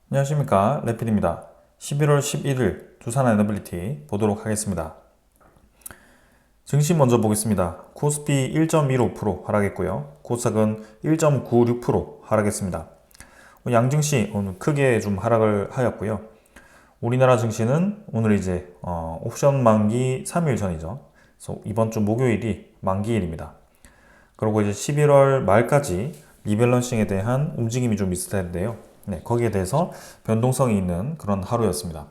안녕하십니까, 래필입니다. 11월 11일 두산 에너빌리티 보도록 하겠습니다. 증시 먼저 보겠습니다. 코스피 1.15% 하락했고요. 코스닥은 1.96% 하락했습니다. 양증시 오늘 크게 좀 하락을 하였고요. 우리나라 증시는 오늘 이제 옵션 만기 3일 전이죠. 그래서 이번 주 목요일이 만기일입니다. 그리고 이제 11월 말까지 리밸런싱에 대한 움직임이 좀 있을 텐데요. 네, 거기에 대해서 변동성이 있는 그런 하루였습니다.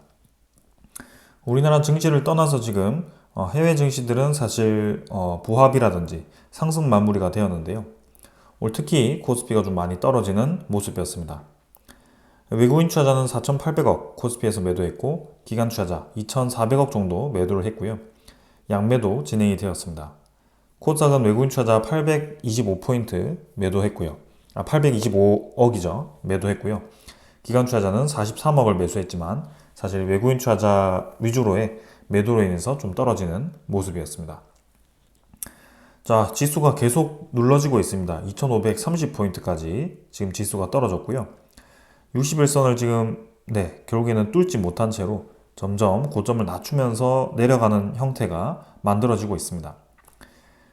우리나라 증시를 떠나서 지금 해외 증시들은 사실 부합이라든지 상승 마무리가 되었는데요. 오늘 특히 코스피가 좀 많이 떨어지는 모습이었습니다. 외국인 투자자는 4,800억 코스피에서 매도했고 기관 투자자 2,400억 정도 매도를 했고요. 양매도 진행이 되었습니다. 코스닥은 외국인 투자자 825포인트 매도했고요. 825억이죠. 매도했고요. 기관 투자자는 43억을 매수했지만 사실 외국인 투자자 위주로의 매도로 인해서 좀 떨어지는 모습이었습니다. 자, 지수가 계속 눌러지고 있습니다. 2530포인트까지 지금 지수가 떨어졌고요. 61선을 지금 결국에는 뚫지 못한 채로 점점 고점을 낮추면서 내려가는 형태가 만들어지고 있습니다.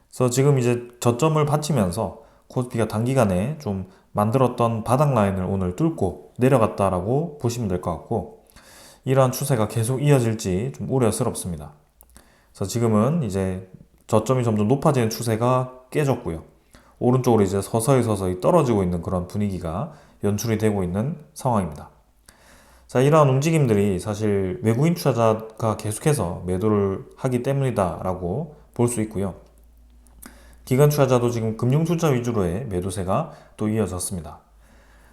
그래서 지금 이제 저점을 받치면서 코스피가 단기간에 좀 만들었던 바닥 라인을 오늘 뚫고 내려갔다라고 보시면 될 것 같고, 이러한 추세가 계속 이어질지 좀 우려스럽습니다. 그래서 지금은 이제 저점이 점점 높아지는 추세가 깨졌고요. 오른쪽으로 이제 서서히 떨어지고 있는 그런 분위기가 연출이 되고 있는 상황입니다. 자, 이러한 움직임들이 사실 외국인 투자자가 계속해서 매도를 하기 때문이다라고 볼 수 있고요. 기관 투자자도 지금 금융 투자 위주로의 매도세가 또 이어졌습니다.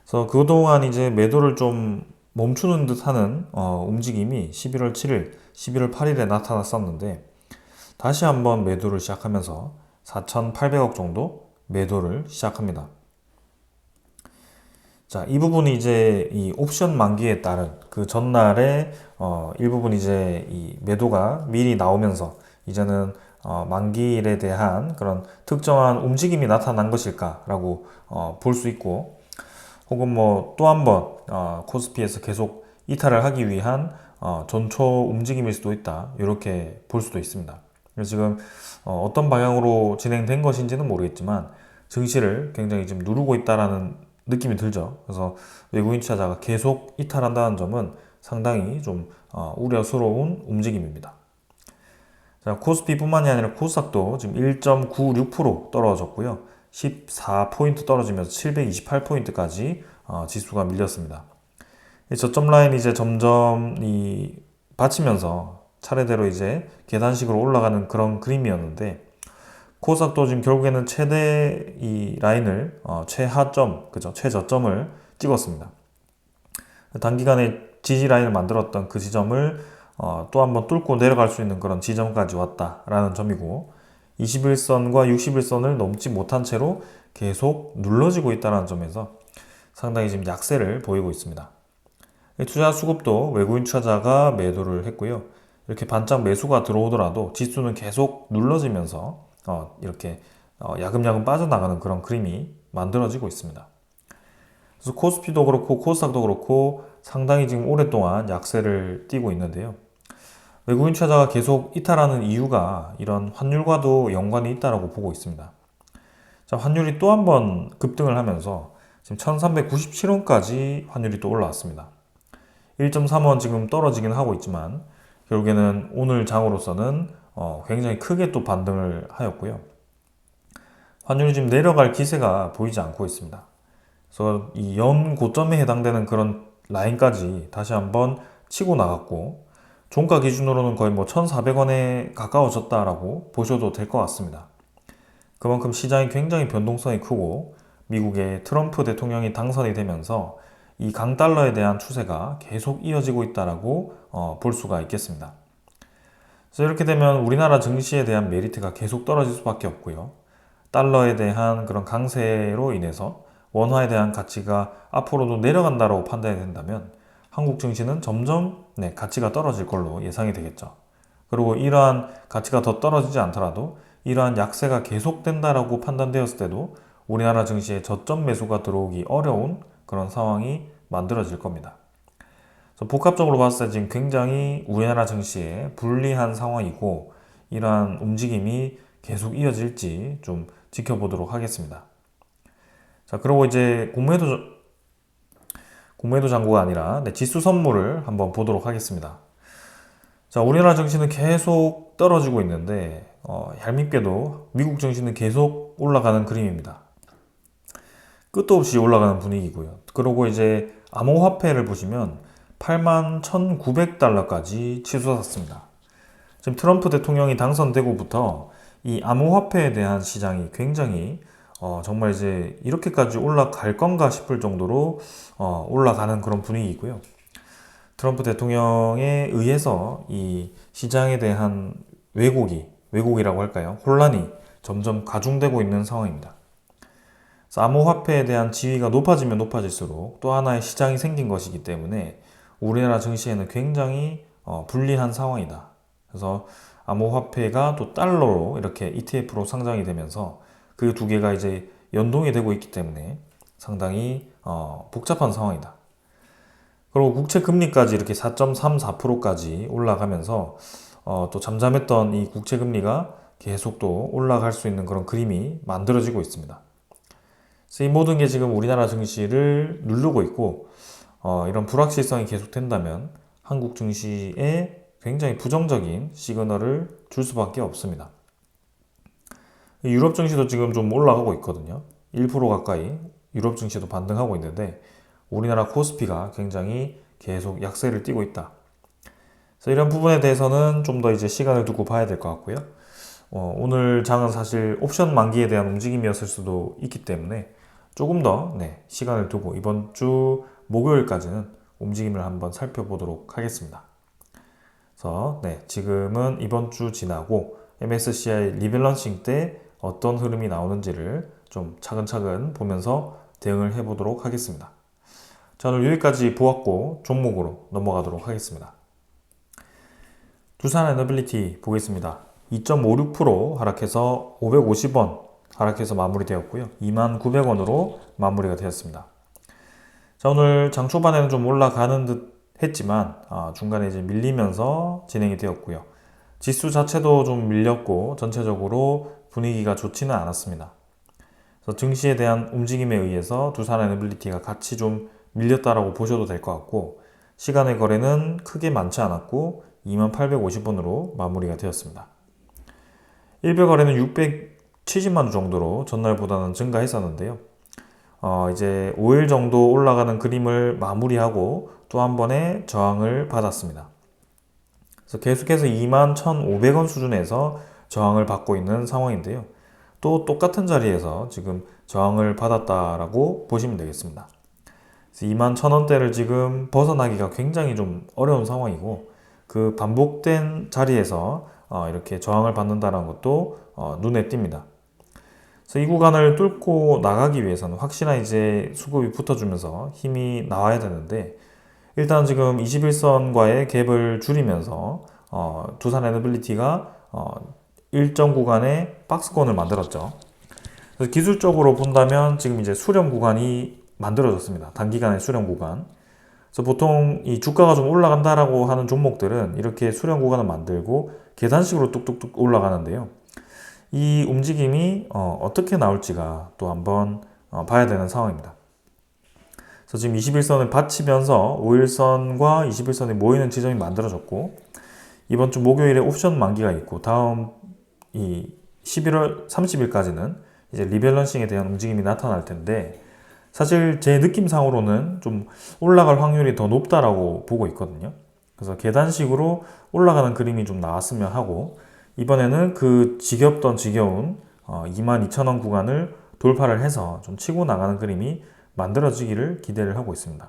그래서 그동안 이제 매도를 좀 멈추는 듯 하는 움직임이 11월 7일, 11월 8일에 나타났었는데 다시 한번 매도를 시작하면서 4,800억 정도 매도를 시작합니다. 자, 이 부분이 이제 이 옵션 만기에 따른 그 전날에 일부분 이제 이 매도가 미리 나오면서 이제는 만기일에 대한 그런 특정한 움직임이 나타난 것일까라고 볼 수 있고, 혹은 뭐 또 한 번 코스피에서 계속 이탈을 하기 위한 전초 움직임일 수도 있다, 이렇게 볼 수도 있습니다. 그래서 지금 어떤 방향으로 진행된 것인지는 모르겠지만 증시를 굉장히 지금 누르고 있다라는 느낌이 들죠. 그래서 외국인 투자자가 계속 이탈한다는 점은 상당히 좀 우려스러운 움직임입니다. 자, 코스피뿐만이 아니라 코스닥도 지금 1.96% 떨어졌고요. 14포인트 떨어지면서 728포인트까지 지수가 밀렸습니다. 이 저점 라인이 이제 점점 받치면서 차례대로 이제 계단식으로 올라가는 그런 그림이었는데, 코스닥도 지금 결국에는 최대 이 라인을 최하점, 그죠? 최저점을 찍었습니다. 단기간에 지지 라인을 만들었던 그 지점을 또 한번 뚫고 내려갈 수 있는 그런 지점까지 왔다라는 점이고, 21선과 61선을 넘지 못한 채로 계속 눌러지고 있다는 점에서 상당히 지금 약세를 보이고 있습니다. 투자 수급도 외국인 투자자가 매도를 했고요. 이렇게 반짝 매수가 들어오더라도 지수는 계속 눌러지면서 이렇게 야금야금 빠져나가는 그런 그림이 만들어지고 있습니다. 그래서 코스피도 그렇고 코스닥도 그렇고 상당히 지금 오랫동안 약세를 띠고 있는데요. 외국인 투자자가 계속 이탈하는 이유가 이런 환율과도 연관이 있다고 보고 있습니다. 자, 환율이 또 한 번 급등을 하면서 지금 1397원까지 환율이 또 올라왔습니다. 1.3원 지금 떨어지긴 하고 있지만 결국에는 오늘 장으로서는 굉장히 크게 또 반등을 하였고요. 환율이 지금 내려갈 기세가 보이지 않고 있습니다. 그래서 이 연 고점에 해당되는 그런 라인까지 다시 한번 치고 나갔고, 종가 기준으로는 거의 뭐 1,400원에 가까워졌다라고 보셔도 될 것 같습니다. 그만큼 시장이 굉장히 변동성이 크고 미국의 트럼프 대통령이 당선이 되면서 이 강달러에 대한 추세가 계속 이어지고 있다라고 볼 수가 있겠습니다. 그래서 이렇게 되면 우리나라 증시에 대한 메리트가 계속 떨어질 수밖에 없고요. 달러에 대한 그런 강세로 인해서 원화에 대한 가치가 앞으로도 내려간다고 판단이 된다면 한국 증시는 점점 가치가 떨어질 걸로 예상이 되겠죠. 그리고 이러한 가치가 더 떨어지지 않더라도 이러한 약세가 계속된다라고 판단되었을 때도 우리나라 증시에 저점 매수가 들어오기 어려운 그런 상황이 만들어질 겁니다. 그래서 복합적으로 봤을 때 지금 굉장히 우리나라 증시에 불리한 상황이고 이러한 움직임이 계속 이어질지 좀 지켜보도록 하겠습니다. 자, 그리고 이제 공매도 잔고가 아니라 지수 선물을 한번 보도록 하겠습니다. 자, 우리나라 증시는 계속 떨어지고 있는데 얄밉게도 미국 증시는 계속 올라가는 그림입니다. 끝도 없이 올라가는 분위기고요. 그리고 이제 암호화폐를 보시면 81,900달러까지 치솟았습니다. 지금 트럼프 대통령이 당선되고부터 이 암호화폐에 대한 시장이 굉장히 정말 이제 이렇게까지 올라갈 건가 싶을 정도로 올라가는 그런 분위기고요. 트럼프 대통령에 의해서 이 시장에 대한 왜곡이라고 할까요? 혼란이 점점 가중되고 있는 상황입니다. 그래서 암호화폐에 대한 지위가 높아지면 높아질수록 또 하나의 시장이 생긴 것이기 때문에 우리나라 증시에는 굉장히 불리한 상황이다. 그래서 암호화폐가 또 달러로 이렇게 ETF로 상장이 되면서 그 두 개가 이제 연동이 되고 있기 때문에 상당히 복잡한 상황이다. 그리고 국채 금리까지 이렇게 4.34%까지 올라가면서 또 잠잠했던 이 국채 금리가 계속 또 올라갈 수 있는 그런 그림이 만들어지고 있습니다. 그래서 이 모든 게 지금 우리나라 증시를 누르고 있고 이런 불확실성이 계속된다면 한국 증시에 굉장히 부정적인 시그널을 줄 수밖에 없습니다. 유럽 증시도 지금 좀 올라가고 있거든요. 1% 가까이 유럽 증시도 반등하고 있는데 우리나라 코스피가 굉장히 계속 약세를 띠고 있다. 그래서 이런 부분에 대해서는 좀 더 이제 시간을 두고 봐야 될 것 같고요. 오늘 장은 사실 옵션 만기에 대한 움직임이었을 수도 있기 때문에 조금 더 시간을 두고 이번 주 목요일까지는 움직임을 한번 살펴보도록 하겠습니다. 그래서 지금은 이번 주 지나고 MSCI 리밸런싱 때 어떤 흐름이 나오는지를 좀 차근차근 보면서 대응을 해보도록 하겠습니다. 자, 오늘 여기까지 보았고 종목으로 넘어가도록 하겠습니다. 두산에너빌리티 보겠습니다. 2.56% 하락해서 550원 하락해서 마무리되었고요. 29,000원으로 마무리가 되었습니다. 자, 오늘 장 초반에는 좀 올라가는 듯 했지만 중간에 이제 밀리면서 진행이 되었고요. 지수 자체도 좀 밀렸고 전체적으로 분위기가 좋지는 않았습니다. 그래서 증시에 대한 움직임에 의해서 두산에너빌리티가 같이 좀 밀렸다라고 보셔도 될 것 같고 시간의 거래는 크게 많지 않았고 2850원으로 마무리가 되었습니다. 일별 거래는 670만 정도로 전날보다는 증가했었는데요. 이제 5일 정도 올라가는 그림을 마무리하고 또 한 번의 저항을 받았습니다. 그래서 계속해서 21,500원 수준에서 저항을 받고 있는 상황인데요. 또 똑같은 자리에서 지금 저항을 받았다라고 보시면 되겠습니다. 21,000원대를 지금 벗어나기가 굉장히 좀 어려운 상황이고 그 반복된 자리에서 이렇게 저항을 받는다는 것도 눈에 띕니다. 그래서 이 구간을 뚫고 나가기 위해서는 확실한 이제 수급이 붙어주면서 힘이 나와야 되는데 일단 지금 21선과의 갭을 줄이면서 두산에너빌리티가 일정 구간에 박스권을 만들었죠. 그래서 기술적으로 본다면 지금 이제 수렴 구간이 만들어졌습니다. 단기간의 수렴 구간. 그래서 보통 이 주가가 좀 올라간다라고 하는 종목들은 이렇게 수렴 구간을 만들고 계단식으로 뚝뚝뚝 올라가는데요. 이 움직임이 어떻게 나올지가 또 한번 봐야 되는 상황입니다. 그래서 지금 21선을 받치면서 5일선과 21선이 모이는 지점이 만들어졌고 이번 주 목요일에 옵션 만기가 있고 다음 이 11월 30일까지는 이제 리밸런싱에 대한 움직임이 나타날 텐데 사실 제 느낌상으로는 좀 올라갈 확률이 더 높다라고 보고 있거든요. 그래서 계단식으로 올라가는 그림이 좀 나왔으면 하고 이번에는 그 지겨운 22,000원 구간을 돌파를 해서 좀 치고 나가는 그림이 만들어지기를 기대를 하고 있습니다.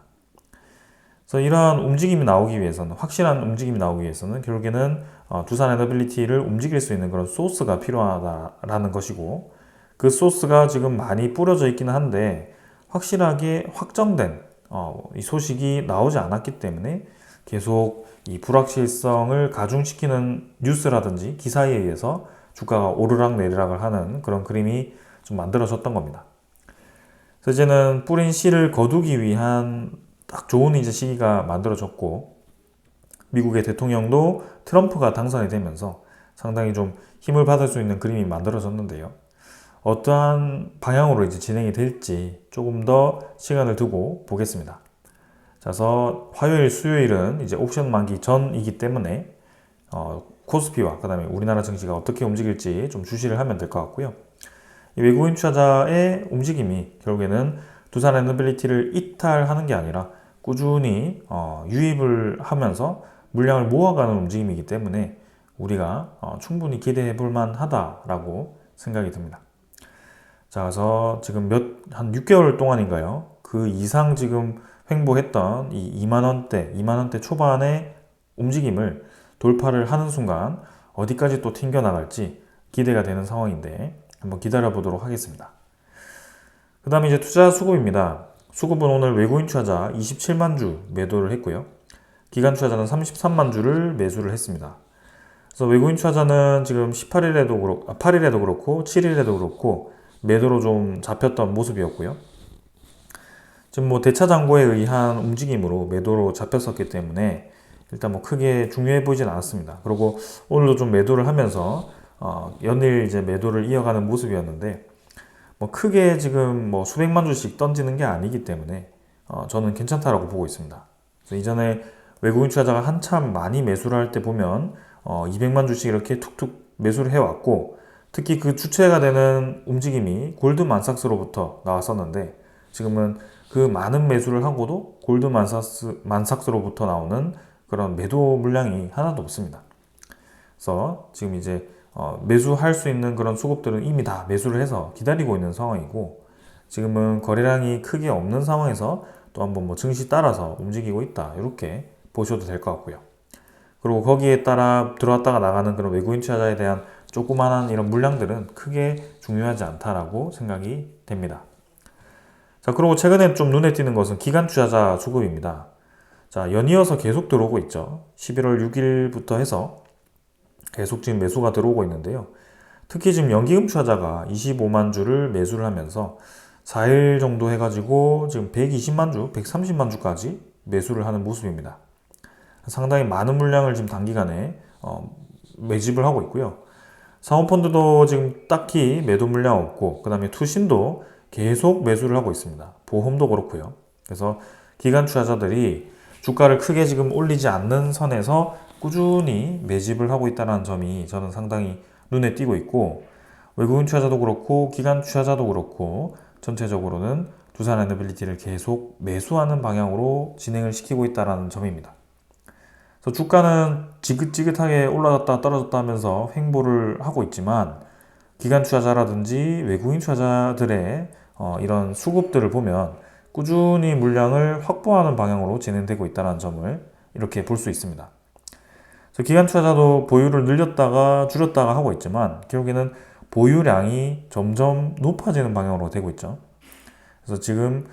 그래서 이러한 움직임이 나오기 위해서는 확실한 움직임이 나오기 위해서는 결국에는 두산에너빌리티를 움직일 수 있는 그런 소스가 필요하다라는 것이고 그 소스가 지금 많이 뿌려져 있기는 한데 확실하게 확정된 이 소식이 나오지 않았기 때문에 계속 이 불확실성을 가중시키는 뉴스라든지 기사에 의해서 주가가 오르락 내리락을 하는 그런 그림이 좀 만들어졌던 겁니다. 그래서 이제는 뿌린 씨를 거두기 위한 딱 좋은 이제 시기가 만들어졌고, 미국의 대통령도 트럼프가 당선이 되면서 상당히 좀 힘을 받을 수 있는 그림이 만들어졌는데요. 어떠한 방향으로 이제 진행이 될지 조금 더 시간을 두고 보겠습니다. 그래서 화요일, 수요일은 이제 옵션 만기 전이기 때문에 코스피와 그다음에 우리나라 증시가 어떻게 움직일지 좀 주시를 하면 될 것 같고요. 이 외국인 투자자의 움직임이 결국에는 두산 에너빌리티를 이탈하는 게 아니라 꾸준히 유입을 하면서 물량을 모아가는 움직임이기 때문에 우리가 충분히 기대해 볼 만하다라고 생각이 듭니다. 자, 그래서 지금 한 6개월 동안인가요? 그 이상 지금 횡보했던 이 2만원대 초반의 움직임을 돌파를 하는 순간 어디까지 또 튕겨나갈지 기대가 되는 상황인데 한번 기다려 보도록 하겠습니다. 그 다음에 이제 투자 수급입니다. 수급은 오늘 외국인 투자자 27만 주 매도를 했고요. 기관 투자자는 33만 주를 매수를 했습니다. 그래서 외국인 투자자는 지금 8일에도 그렇고 7일에도 그렇고 매도로 좀 잡혔던 모습이었고요. 지금 뭐 대차장고에 의한 움직임으로 매도로 잡혔었기 때문에 일단 뭐 크게 중요해 보이진 않았습니다. 그리고 오늘도 좀 매도를 하면서 연일 이제 매도를 이어가는 모습이었는데 뭐 크게 지금 뭐 수백만 주씩 던지는 게 아니기 때문에 저는 괜찮다라고 보고 있습니다. 그래서 이전에 외국인 투자자가 한참 많이 매수를 할 때 보면 200만 주씩 이렇게 툭툭 매수를 해왔고 특히 그 주체가 되는 움직임이 골드만삭스로부터 나왔었는데 지금은 그 많은 매수를 하고도 골드만삭스로부터 나오는 그런 매도 물량이 하나도 없습니다. 그래서 지금 이제 매수할 수 있는 그런 수급들은 이미 다 매수를 해서 기다리고 있는 상황이고 지금은 거래량이 크게 없는 상황에서 또 한번 뭐 증시 따라서 움직이고 있다 이렇게 보셔도 될 것 같고요. 그리고 거기에 따라 들어왔다가 나가는 그런 외국인 투자자에 대한 조그만한 이런 물량들은 크게 중요하지 않다라고 생각이 됩니다. 자, 그리고 최근에 좀 눈에 띄는 것은 기관 투자자 수급입니다. 자, 연이어서 계속 들어오고 있죠. 11월 6일부터 해서 계속 지금 매수가 들어오고 있는데요. 특히 지금 연기금 투자자가 25만 주를 매수를 하면서 4일 정도 해가지고 지금 120만 주, 130만 주까지 매수를 하는 모습입니다. 상당히 많은 물량을 지금 단기간에 매집을 하고 있고요. 사모펀드도 지금 딱히 매도 물량 없고 그 다음에 투신도 계속 매수를 하고 있습니다. 보험도 그렇고요. 그래서 기관 투자자들이 주가를 크게 지금 올리지 않는 선에서 꾸준히 매집을 하고 있다는 점이 저는 상당히 눈에 띄고 있고 외국인 투자자도 그렇고 기관 투자자도 그렇고 전체적으로는 두산 에너빌리티를 계속 매수하는 방향으로 진행을 시키고 있다는 점입니다. 그래서 주가는 지긋지긋하게 올라갔다 떨어졌다 하면서 횡보를 하고 있지만 기관 투자자라든지 외국인 투자자들의 이런 수급들을 보면 꾸준히 물량을 확보하는 방향으로 진행되고 있다는 점을 이렇게 볼 수 있습니다. 그래서 기관 투자자도 보유를 늘렸다가 줄였다가 하고 있지만 결국에는 보유량이 점점 높아지는 방향으로 되고 있죠. 그래서 지금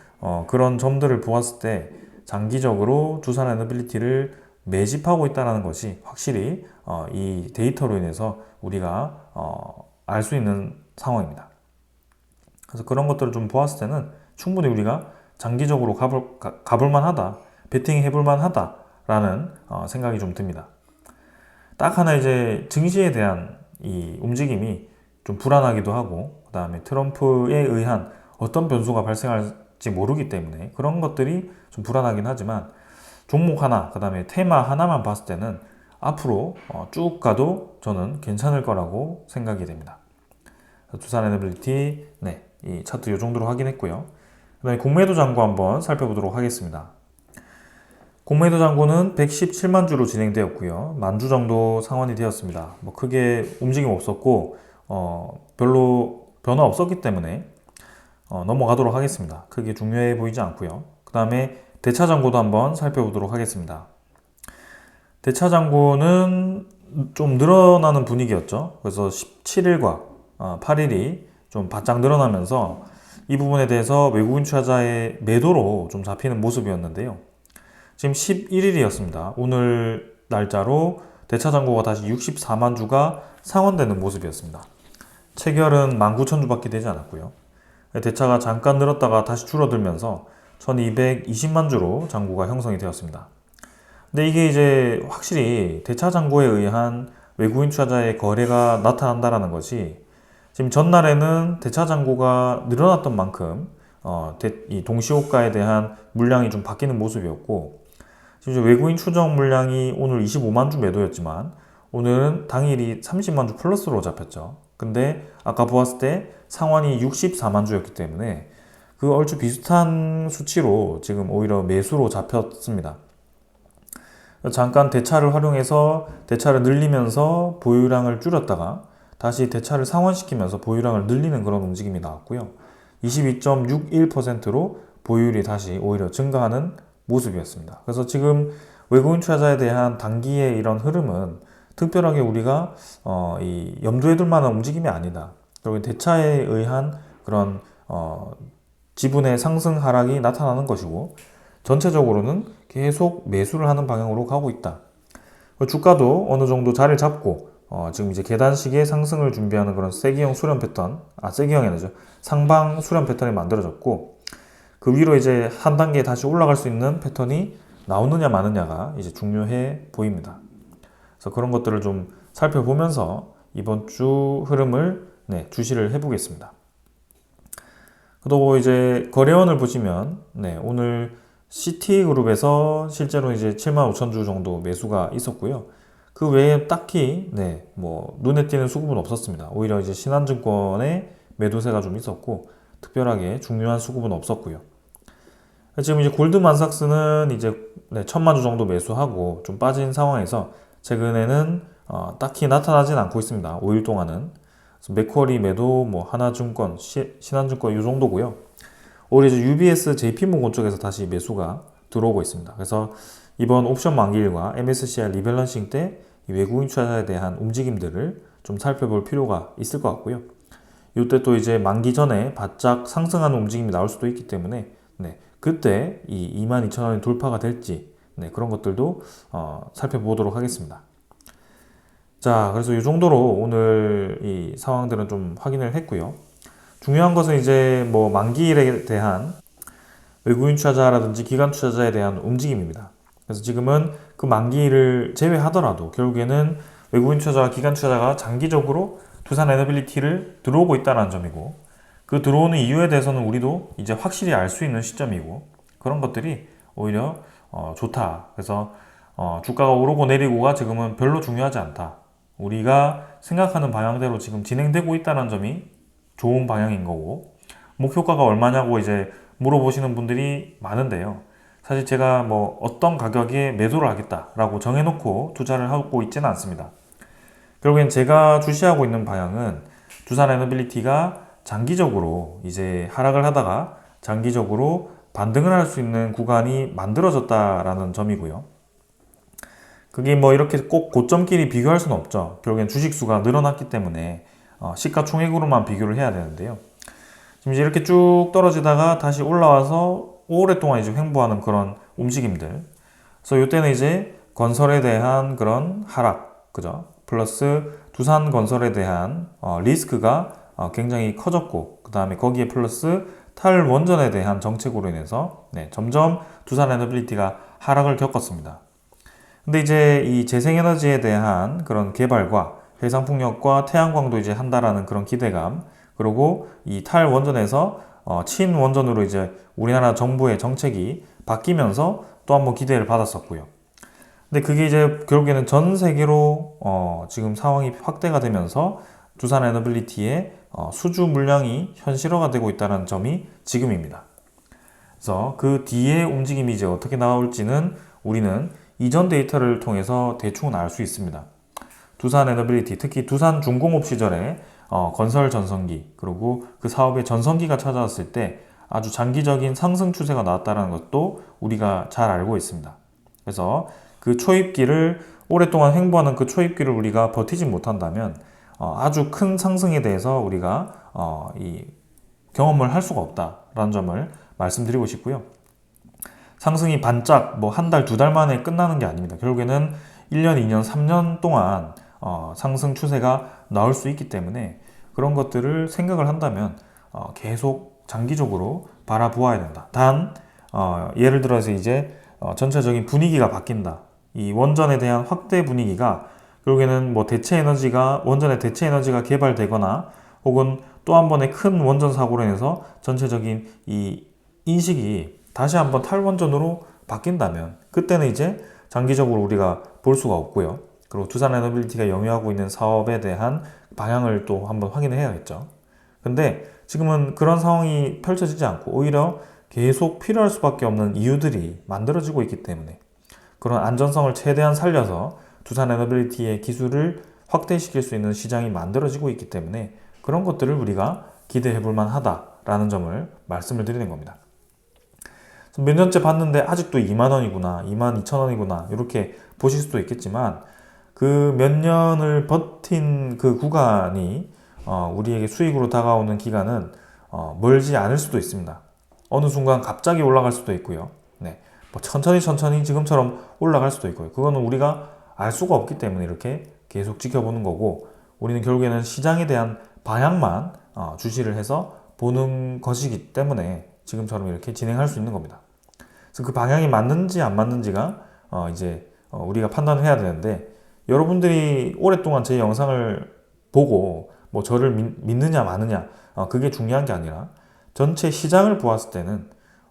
그런 점들을 보았을 때 장기적으로 두산 에너빌리티를 매집하고 있다는 것이 확실히 이 데이터로 인해서 우리가 알 수 있는 상황입니다. 그래서 그런 것들을 좀 보았을 때는 충분히 우리가 장기적으로 가볼 만하다, 베팅 해볼 만하다라는 생각이 좀 듭니다. 딱 하나 이제 증시에 대한 이 움직임이 좀 불안하기도 하고 그 다음에 트럼프에 의한 어떤 변수가 발생할지 모르기 때문에 그런 것들이 좀 불안하긴 하지만 종목 하나, 그 다음에 테마 하나만 봤을 때는 앞으로 쭉 가도 저는 괜찮을 거라고 생각이 됩니다. 두산 에너빌리티, 이 차트 이 정도로 확인했고요. 그 다음에 공매도 잔고 한번 살펴보도록 하겠습니다. 공매도 잔고는 117만 주로 진행되었고요. 만 주 정도 상환이 되었습니다. 뭐 크게 움직임 없었고 별로 변화 없었기 때문에 넘어가도록 하겠습니다. 크게 중요해 보이지 않고요. 그 다음에 대차 잔고도 한번 살펴보도록 하겠습니다. 대차 잔고는 좀 늘어나는 분위기였죠. 그래서 17일과 8일이 좀 바짝 늘어나면서 이 부분에 대해서 외국인 투자자의 매도로 좀 잡히는 모습이었는데요. 지금 11일이었습니다. 오늘 날짜로 대차 잔고가 다시 64만 주가 상환되는 모습이었습니다. 체결은 19,000주밖에 되지 않았고요. 대차가 잠깐 늘었다가 다시 줄어들면서 1220만 주로 잔고가 형성이 되었습니다. 근데 이게 이제 확실히 대차 잔고에 의한 외국인 투자자의 거래가 나타난다라는 것이 지금 전날에는 대차 잔고가 늘어났던 만큼 이 동시호가에 대한 물량이 좀 바뀌는 모습이었고, 지금 이제 외국인 추정 물량이 오늘 25만 주 매도였지만 오늘은 당일이 30만 주 플러스로 잡혔죠. 근데 아까 보았을 때 상환이 64만 주였기 때문에 그 얼추 비슷한 수치로 지금 오히려 매수로 잡혔습니다. 잠깐 대차를 활용해서 대차를 늘리면서 보유량을 줄였다가 다시 대차를 상환시키면서 보유량을 늘리는 그런 움직임이 나왔고요. 22.61%로 보유율이 다시 오히려 증가하는 모습이었습니다. 그래서 지금 외국인 투자자에 대한 단기의 이런 흐름은 특별하게 우리가 이 염두에 둘 만한 움직임이 아니다. 그리고 대차에 의한 그런 지분의 상승 하락이 나타나는 것이고, 전체적으로는 계속 매수를 하는 방향으로 가고 있다. 주가도 어느 정도 자리를 잡고 지금 이제 계단식의 상승을 준비하는 그런 세기형 수렴 패턴, 세기형이 아니죠. 상방 수렴 패턴이 만들어졌고, 그 위로 이제 한 단계 다시 올라갈 수 있는 패턴이 나오느냐 마느냐가 이제 중요해 보입니다. 그래서 그런 것들을 좀 살펴보면서 이번 주 흐름을 주시를 해보겠습니다. 또 이제 거래원을 보시면 오늘 CT그룹에서 실제로 이제 75,000주 정도 매수가 있었고요. 그 외에 딱히 뭐 눈에 띄는 수급은 없었습니다. 오히려 이제 신한증권의 매도세가 좀 있었고 특별하게 중요한 수급은 없었고요. 지금 이제 골드만삭스는 이제 1,000만 주 정도 매수하고 좀 빠진 상황에서 최근에는 딱히 나타나진 않고 있습니다. 5일 동안은. 맥쿼리 매도, 뭐 하나증권, 신한증권 이 정도고요. 오히려 이제 UBS, JP모건 쪽에서 다시 매수가 들어오고 있습니다. 그래서 이번 옵션 만기일과 MSCI 리밸런싱 때 이 외국인 투자자에 대한 움직임들을 좀 살펴볼 필요가 있을 것 같고요. 이때 또 이제 만기 전에 바짝 상승하는 움직임이 나올 수도 있기 때문에 그때 이 22,000원이 돌파가 될지 그런 것들도 살펴보도록 하겠습니다. 자, 그래서 이 정도로 오늘 이 상황들은 좀 확인을 했고요. 중요한 것은 이제 뭐 만기일에 대한 외국인 투자자라든지 기관 투자자에 대한 움직임입니다. 그래서 지금은 그 만기일을 제외하더라도 결국에는 외국인 투자자와 기관 투자자가 장기적으로 두산 에너빌리티를 들어오고 있다는 점이고, 그 들어오는 이유에 대해서는 우리도 이제 확실히 알 수 있는 시점이고, 그런 것들이 오히려 좋다. 그래서 주가가 오르고 내리고가 지금은 별로 중요하지 않다. 우리가 생각하는 방향대로 지금 진행되고 있다는 점이 좋은 방향인 거고, 목표가가 얼마냐고 이제 물어보시는 분들이 많은데요. 사실 제가 뭐 어떤 가격에 매도를 하겠다라고 정해놓고 투자를 하고 있지는 않습니다. 결국엔 제가 주시하고 있는 방향은 두산 에너빌리티가 장기적으로 이제 하락을 하다가 장기적으로 반등을 할 수 있는 구간이 만들어졌다라는 점이고요. 그게 뭐 이렇게 꼭 고점끼리 비교할 수는 없죠. 결국엔 주식수가 늘어났기 때문에 시가총액으로만 비교를 해야 되는데요. 지금 이제 이렇게 쭉 떨어지다가 다시 올라와서 오랫동안 이제 횡보하는 그런 움직임들. 그래서 이때는 이제 건설에 대한 그런 하락, 그죠? 플러스 두산 건설에 대한 리스크가 굉장히 커졌고, 그 다음에 거기에 플러스 탈원전에 대한 정책으로 인해서 점점 두산 에너빌리티가 하락을 겪었습니다. 근데 이제 이 재생에너지에 대한 그런 개발과 해상풍력과 태양광도 이제 한다라는 그런 기대감, 그리고 이 탈원전에서 친원전으로 이제 우리나라 정부의 정책이 바뀌면서 또 한번 기대를 받았었고요. 근데 그게 이제 결국에는 전 세계로 지금 상황이 확대가 되면서 두산 에너빌리티의 수주 물량이 현실화가 되고 있다는 점이 지금입니다. 그래서 그 뒤에 움직임이 이제 어떻게 나올지는 우리는 이전 데이터를 통해서 대충은 알 수 있습니다. 두산 에너빌리티, 특히 두산 중공업 시절에 건설 전성기, 그리고 그 사업의 전성기가 찾아왔을 때 아주 장기적인 상승 추세가 나왔다는 것도 우리가 잘 알고 있습니다. 그래서 그 초입기를 오랫동안 횡보하는 그 초입기를 우리가 버티지 못한다면 아주 큰 상승에 대해서 우리가 이 경험을 할 수가 없다라는 점을 말씀드리고 싶고요. 상승이 반짝 뭐 한 달, 두 달 만에 끝나는 게 아닙니다. 결국에는 1년, 2년, 3년 동안 상승 추세가 나올 수 있기 때문에 그런 것들을 생각을 한다면 계속 장기적으로 바라보아야 된다. 단 예를 들어서 이제 전체적인 분위기가 바뀐다. 이 원전에 대한 확대 분위기가 결국에는 뭐 원전의 대체 에너지가 개발되거나 혹은 또 한 번의 큰 원전 사고로 인해서 전체적인 이 인식이 다시 한번 탈원전으로 바뀐다면 그때는 이제 장기적으로 우리가 볼 수가 없고요. 그리고 두산 에너빌리티가 영위하고 있는 사업에 대한 방향을 또 한번 확인해야겠죠. 근데 지금은 그런 상황이 펼쳐지지 않고 오히려 계속 필요할 수밖에 없는 이유들이 만들어지고 있기 때문에 그런 안전성을 최대한 살려서 두산 에너빌리티의 기술을 확대시킬 수 있는 시장이 만들어지고 있기 때문에 그런 것들을 우리가 기대해 볼 만하다라는 점을 말씀을 드리는 겁니다. 몇 년째 봤는데 아직도 2만 원이구나, 2만 2천 원이구나 이렇게 보실 수도 있겠지만 그 몇 년을 버틴 그 구간이 우리에게 수익으로 다가오는 기간은 멀지 않을 수도 있습니다. 어느 순간 갑자기 올라갈 수도 있고요. 네, 뭐 천천히 지금처럼 올라갈 수도 있고요. 그거는 우리가 알 수가 없기 때문에 이렇게 계속 지켜보는 거고 우리는 결국에는 시장에 대한 방향만 주시를 해서 보는 것이기 때문에 지금처럼 이렇게 진행할 수 있는 겁니다. 그래서 그 방향이 맞는지 안 맞는지가 이제 우리가 판단을 해야 되는데 여러분들이 오랫동안 제 영상을 보고 뭐 저를 믿느냐 마느냐 그게 중요한 게 아니라 전체 시장을 보았을 때는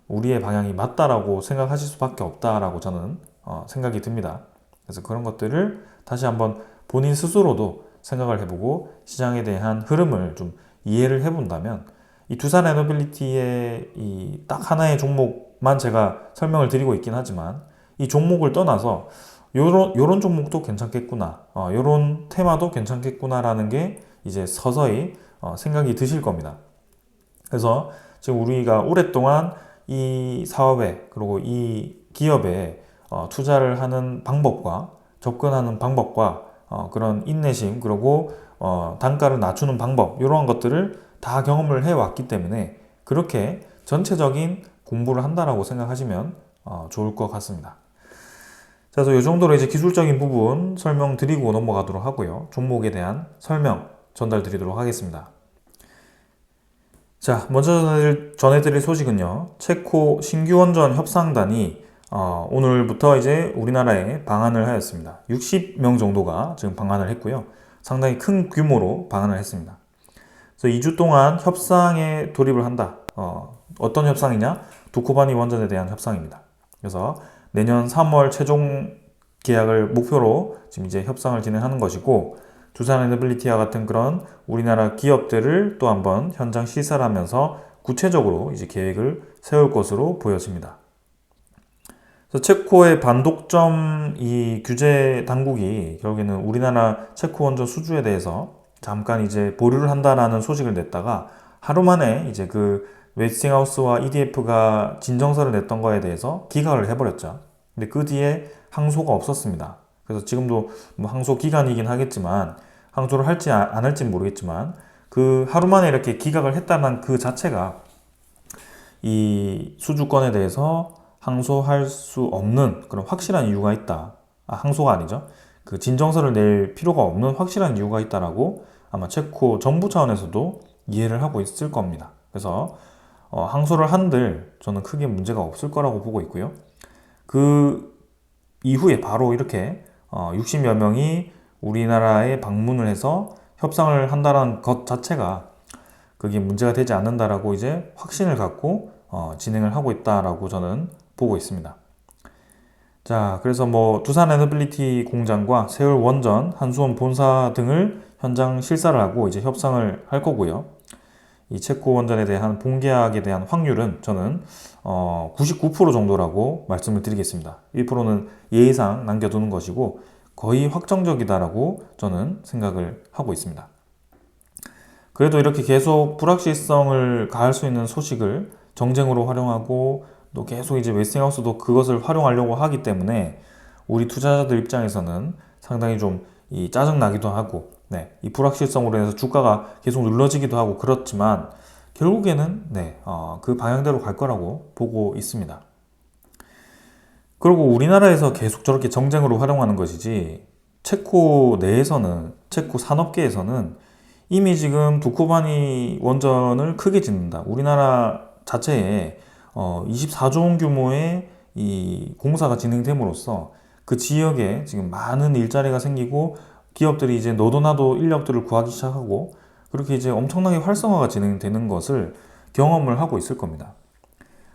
우리의 방향이 맞다라고 생각하실 수밖에 없다라고 저는 생각이 듭니다. 그래서 그런 것들을 다시 한번 본인 스스로도 생각을 해보고 시장에 대한 흐름을 좀 이해를 해본다면 이 두산 에너빌리티의 이 딱 하나의 종목만 제가 설명을 드리고 있긴 하지만 이 종목을 떠나서 요런 종목도 괜찮겠구나, 요런 테마도 괜찮겠구나라는 게 이제 서서히 생각이 드실 겁니다. 그래서 지금 우리가 오랫동안 이 사업에 그리고 이 기업에 투자를 하는 방법과 접근하는 방법과 그런 인내심 그리고 단가를 낮추는 방법 이러한 것들을 다 경험을 해왔기 때문에 그렇게 전체적인 공부를 한다라고 생각하시면 좋을 것 같습니다. 자, 그래서 이 정도로 이제 기술적인 부분 설명드리고 넘어가도록 하고요. 종목에 대한 설명 전달드리도록 하겠습니다. 자, 먼저 전해드릴 소식은요. 체코 신규 원전 협상단이 오늘부터 이제 우리나라에 방한을 하였습니다. 60명 정도가 지금 방한을 했고요. 상당히 큰 규모로 방한을 했습니다. 그래서 2주 동안 협상에 돌입을 한다. 어떤 협상이냐? 두코바니 원전에 대한 협상입니다. 그래서 내년 3월 최종 계약을 목표로 지금 이제 협상을 진행하는 것이고 두산 에너빌리티와 같은 그런 우리나라 기업들을 또 한번 현장 시사를 하면서 구체적으로 이제 계획을 세울 것으로 보여집니다. 그래서 체코의 반독점 이 규제 당국이 결국에는 우리나라 체코 원전 수주에 대해서 잠깐 이제 보류를 한다라는 소식을 냈다가 하루 만에 이제 그 웨스팅하우스와 EDF가 진정서를 냈던 거에 대해서 기각을 해버렸죠. 근데 그 뒤에 항소가 없었습니다. 그래서 지금도 뭐 항소 기간이긴 하겠지만 항소를 할지 안 할지 모르겠지만 그 하루 만에 이렇게 기각을 했다는 그 자체가 이 수주권에 대해서 항소할 수 없는 그런 확실한 이유가 있다. 항소가 아니죠. 그 진정서를 낼 필요가 없는 확실한 이유가 있다라고 아마 체코 정부 차원에서도 이해를 하고 있을 겁니다. 그래서 항소를 한들 저는 크게 문제가 없을 거라고 보고 있고요. 그 이후에 바로 이렇게 60여 명이 우리나라에 방문을 해서 협상을 한다는 것 자체가 그게 문제가 되지 않는다라고 이제 확신을 갖고 진행을 하고 있다라고 저는 보고 있습니다. 자, 그래서 뭐 두산 에너빌리티 공장과 세울 원전, 한수원 본사 등을 현장 실사를 하고 이제 협상을 할 거고요. 이 체코 원전에 대한 본계약에 대한 확률은 저는 99% 정도라고 말씀을 드리겠습니다. 1%는 예의상 남겨두는 것이고 거의 확정적이다라고 저는 생각을 하고 있습니다. 그래도 이렇게 계속 불확실성을 가할 수 있는 소식을 정쟁으로 활용하고 또 계속 이제 웨스팅하우스도 그것을 활용하려고 하기 때문에 우리 투자자들 입장에서는 상당히 좀 이 짜증 나기도 하고, 네, 이 불확실성으로 인해서 주가가 계속 눌러지기도 하고 그렇지만 결국에는 그 방향대로 갈 거라고 보고 있습니다. 그리고 우리나라에서 계속 저렇게 정쟁으로 활용하는 것이지 체코 내에서는 체코 산업계에서는 이미 지금 두코바니 원전을 크게 짓는다. 우리나라 자체에 24조 원 규모의 이 공사가 진행됨으로써 그 지역에 지금 많은 일자리가 생기고 기업들이 이제 너도 나도 인력들을 구하기 시작하고 그렇게 이제 엄청나게 활성화가 진행되는 것을 경험을 하고 있을 겁니다.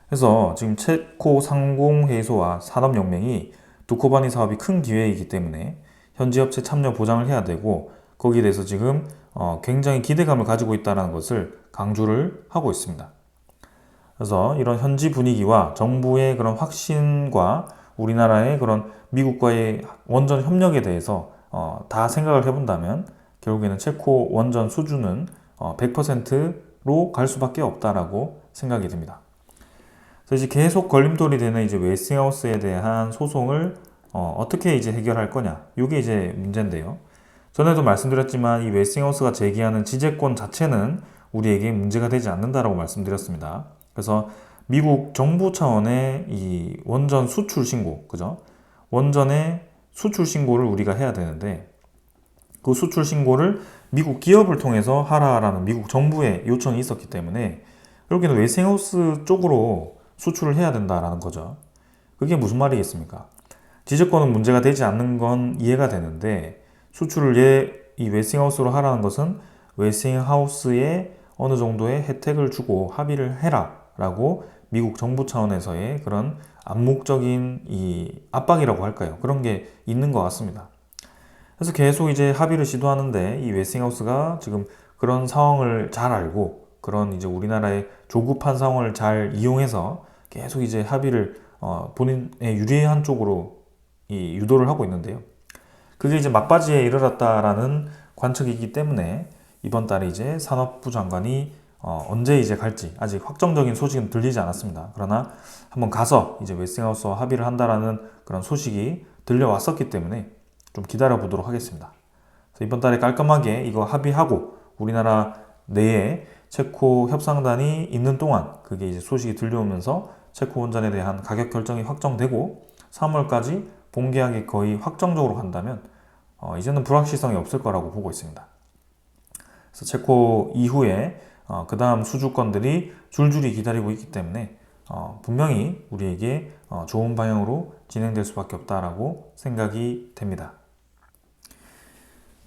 그래서 지금 체코 상공회의소와 산업연맹이 두코바니 사업이 큰 기회이기 때문에 현지 업체 참여 보장을 해야 되고 거기에 대해서 지금 굉장히 기대감을 가지고 있다는 것을 강조를 하고 있습니다. 그래서 이런 현지 분위기와 정부의 그런 확신과 우리나라의 그런 미국과의 원전 협력에 대해서 다 생각을 해본다면 결국에는 체코 원전 수주는 100%로 갈 수밖에 없다라고 생각이 듭니다. 그래서 이제 계속 걸림돌이 되는 이제 웨스팅하우스에 대한 소송을 어떻게 이제 해결할 거냐, 이게 이제 문제인데요. 전에도 말씀드렸지만 이 웨스팅하우스가 제기하는 지재권 자체는 우리에게 문제가 되지 않는다라고 말씀드렸습니다. 그래서 미국 정부 차원의 이 원전 수출 신고, 그죠? 원전의 수출 신고를 우리가 해야 되는데 그 수출 신고를 미국 기업을 통해서 하라라는 미국 정부의 요청이 있었기 때문에 여기는 웨스팅하우스 쪽으로 수출을 해야 된다라는 거죠. 그게 무슨 말이겠습니까? 지재권은 문제가 되지 않는 건 이해가 되는데 수출을 이 웨스팅하우스로 하라는 것은 웨스팅하우스에 어느 정도의 혜택을 주고 합의를 해라 라고 미국 정부 차원에서의 그런 암묵적인 이 압박이라고 할까요? 그런 게 있는 것 같습니다. 그래서 계속 이제 합의를 시도하는데 이 웨스팅하우스가 지금 그런 상황을 잘 알고 그런 이제 우리나라의 조급한 상황을 잘 이용해서 계속 이제 합의를 본인의 유리한 쪽으로 이 유도를 하고 있는데요. 그게 이제 막바지에 이르렀다라는 관측이기 때문에 이번 달에 이제 산업부 장관이 언제 이제 갈지 아직 확정적인 소식은 들리지 않았습니다. 그러나 한번 가서 이제 웨스팅하우스와 합의를 한다라는 그런 소식이 들려왔었기 때문에 좀 기다려 보도록 하겠습니다. 그래서 이번 달에 깔끔하게 이거 합의하고 우리나라 내에 체코 협상단이 있는 동안 그게 이제 소식이 들려오면서 체코 원전에 대한 가격 결정이 확정되고 3월까지 본계약이 거의 확정적으로 간다면 이제는 불확실성이 없을 거라고 보고 있습니다. 그래서 체코 이후에 그 다음 수주권들이 줄줄이 기다리고 있기 때문에 분명히 우리에게 좋은 방향으로 진행될 수밖에 없다라고 생각이 됩니다.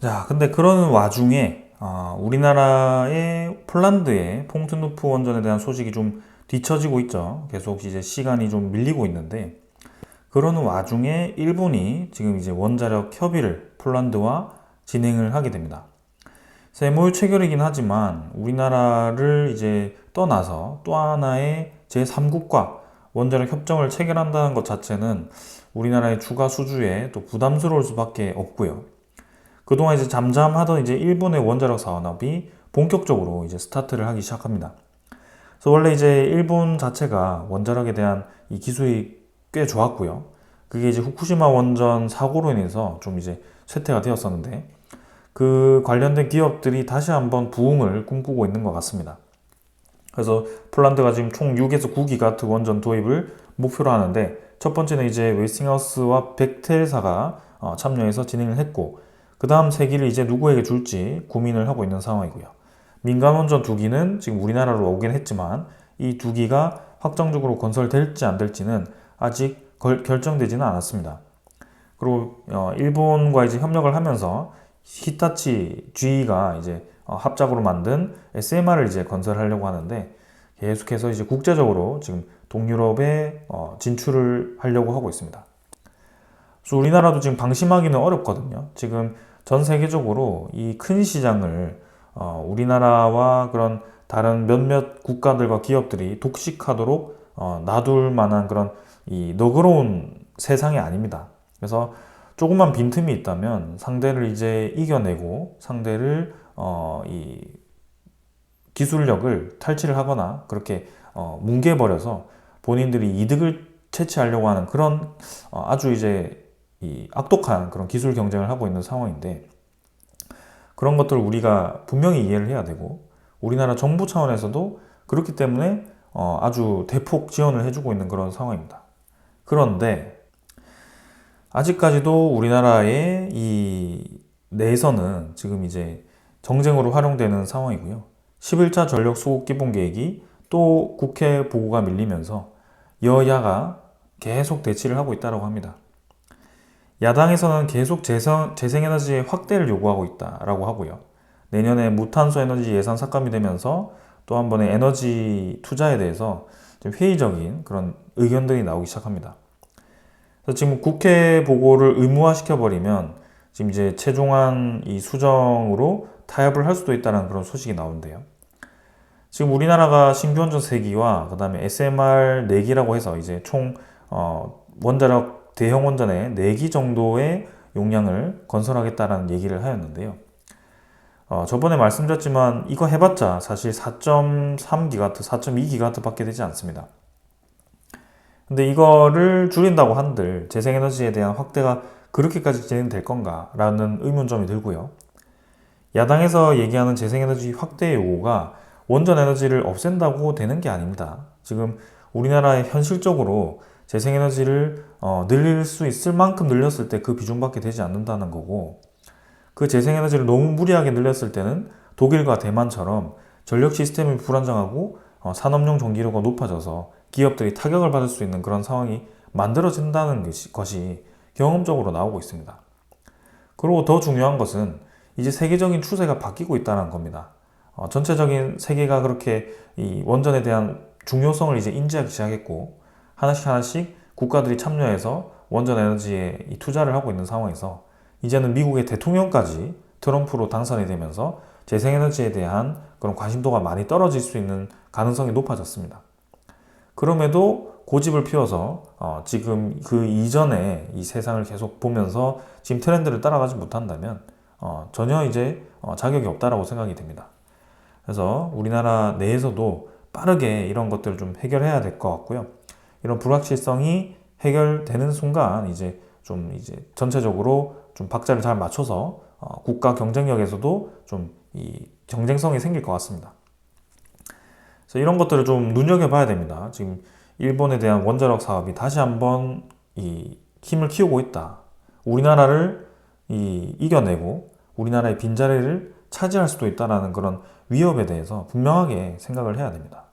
자, 근데 그러는 와중에 우리나라의 폴란드의 퐁트누프 원전에 대한 소식이 좀 뒤처지고 있죠. 계속 이제 시간이 좀 밀리고 있는데 그러는 와중에 일본이 지금 이제 원자력 협의를 폴란드와 진행을 하게 됩니다. MOU 체결이긴 하지만 우리나라를 이제 떠나서 또 하나의 제3국과 원자력 협정을 체결한다는 것 자체는 우리나라의 추가 수주에 또 부담스러울 수밖에 없고요. 그동안 이제 잠잠하던 이제 일본의 원자력 산업이 본격적으로 이제 스타트를 하기 시작합니다. 그래서 원래 이제 일본 자체가 원자력에 대한 이 기술이 꽤 좋았고요. 그게 이제 후쿠시마 원전 사고로 인해서 좀 이제 쇠퇴가 되었었는데 그 관련된 기업들이 다시 한번 부흥을 꿈꾸고 있는 것 같습니다. 그래서 폴란드가 지금 총 6에서 9기가와트 원전 도입을 목표로 하는데 첫 번째는 이제 웨스팅하우스와 벡텔사가 참여해서 진행을 했고 그 다음 3기를 이제 누구에게 줄지 고민을 하고 있는 상황이고요. 민간 원전 2기는 지금 우리나라로 오긴 했지만 이 2기가 확정적으로 건설될지 안 될지는 아직 결정되지는 않았습니다. 그리고 일본과 이제 협력을 하면서 히타치 G가 이제 합작으로 만든 SMR을 이제 건설하려고 하는데 계속해서 이제 국제적으로 지금 동유럽에 진출을 하려고 하고 있습니다. 그래서 우리나라도 지금 방심하기는 어렵거든요. 지금 전 세계적으로 이 큰 시장을 우리나라와 그런 다른 몇몇 국가들과 기업들이 독식하도록 놔둘 만한 그런 이 너그러운 세상이 아닙니다. 그래서 조금만 빈틈이 있다면 상대를 이제 이겨내고 상대를 이 기술력을 탈취를 하거나 그렇게 뭉개버려서 본인들이 이득을 채취하려고 하는 그런 아주 이제 이 악독한 그런 기술 경쟁을 하고 있는 상황인데 그런 것들을 우리가 분명히 이해를 해야 되고 우리나라 정부 차원에서도 그렇기 때문에 아주 대폭 지원을 해주고 있는 그런 상황입니다. 그런데 아직까지도 우리나라의 이 내에서는 지금 이제 정쟁으로 활용되는 상황이고요. 11차 전력 수급 기본 계획이 또 국회 보고가 밀리면서 여야가 계속 대치를 하고 있다고 합니다. 야당에서는 계속 재생에너지의 확대를 요구하고 있다라고 하고요. 내년에 무탄소 에너지 예산 삭감이 되면서 또 한 번의 에너지 투자에 대해서 좀 회의적인 그런 의견들이 나오기 시작합니다. 그래서 지금 국회 보고를 의무화시켜버리면 지금 이제 최종안 이 수정으로 타협을 할 수도 있다는 그런 소식이 나오는데요. 지금 우리나라가 신규원전 3기와 그 다음에 SMR 4기라고 해서 이제 총 원자력 대형 원전의 4기 정도의 용량을 건설하겠다라는 얘기를 하였는데요. 저번에 말씀드렸지만 이거 해봤자 사실 4.3기가와트, 4.2기가와트 밖에 되지 않습니다. 근데 이거를 줄인다고 한들 재생에너지에 대한 확대가 그렇게까지 진행될 건가? 라는 의문점이 들고요. 야당에서 얘기하는 재생에너지 확대 요구가 원전 에너지를 없앤다고 되는 게 아닙니다. 지금 우리나라에 현실적으로 재생에너지를 늘릴 수 있을 만큼 늘렸을 때 그 비중밖에 되지 않는다는 거고, 그 재생에너지를 너무 무리하게 늘렸을 때는 독일과 대만처럼 전력 시스템이 불안정하고 산업용 전기료가 높아져서 기업들이 타격을 받을 수 있는 그런 상황이 만들어진다는 것이 경험적으로 나오고 있습니다. 그리고 더 중요한 것은 이제 세계적인 추세가 바뀌고 있다는 겁니다. 전체적인 세계가 그렇게 이 원전에 대한 중요성을 이제 인지하기 시작했고, 하나씩 국가들이 참여해서 원전 에너지에 투자를 하고 있는 상황에서 이제는 미국의 대통령까지 트럼프로 당선이 되면서 재생에너지에 대한 그런 관심도가 많이 떨어질 수 있는 가능성이 높아졌습니다. 그럼에도 고집을 피워서 지금 그 이전에 이 세상을 계속 보면서 지금 트렌드를 따라가지 못한다면 전혀 이제 자격이 없다라고 생각이 됩니다. 그래서 우리나라 내에서도 빠르게 이런 것들을 좀 해결해야 될 것 같고요. 이런 불확실성이 해결되는 순간 이제 전체적으로 좀 박자를 잘 맞춰서 국가 경쟁력에서도 좀 이 경쟁성이 생길 것 같습니다. 그래서 이런 것들을 좀 눈여겨봐야 됩니다. 지금 일본에 대한 원자력 사업이 다시 한번 이 힘을 키우고 있다. 우리나라를 이겨내고 우리나라의 빈자리를 차지할 수도 있다는 그런 위협에 대해서 분명하게 생각을 해야 됩니다.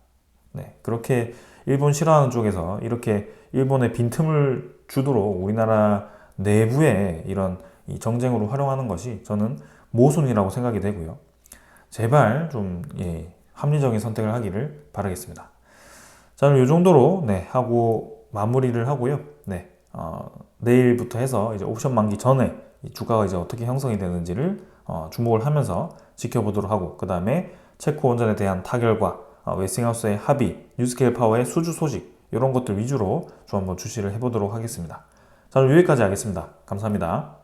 네, 그렇게 일본 싫어하는 쪽에서 이렇게 일본에 빈틈을 주도록 우리나라 내부에 이런 이 정쟁으로 활용하는 것이 저는 모순이라고 생각이 되고요. 제발 좀 합리적인 선택을 하기를 바라겠습니다. 자, 그럼 이 정도로 하고 마무리를 하고요. 내일부터 해서 이제 옵션 만기 전에 이 주가가 이제 어떻게 형성이 되는지를 주목을 하면서 지켜보도록 하고, 그 다음에 체코 원전에 대한 타결과 웨스팅하우스의 합의, 뉴스케일 파워의 수주 소식 이런 것들 위주로 좀 한번 주시를 해보도록 하겠습니다. 자, 그럼 여기까지 하겠습니다. 감사합니다.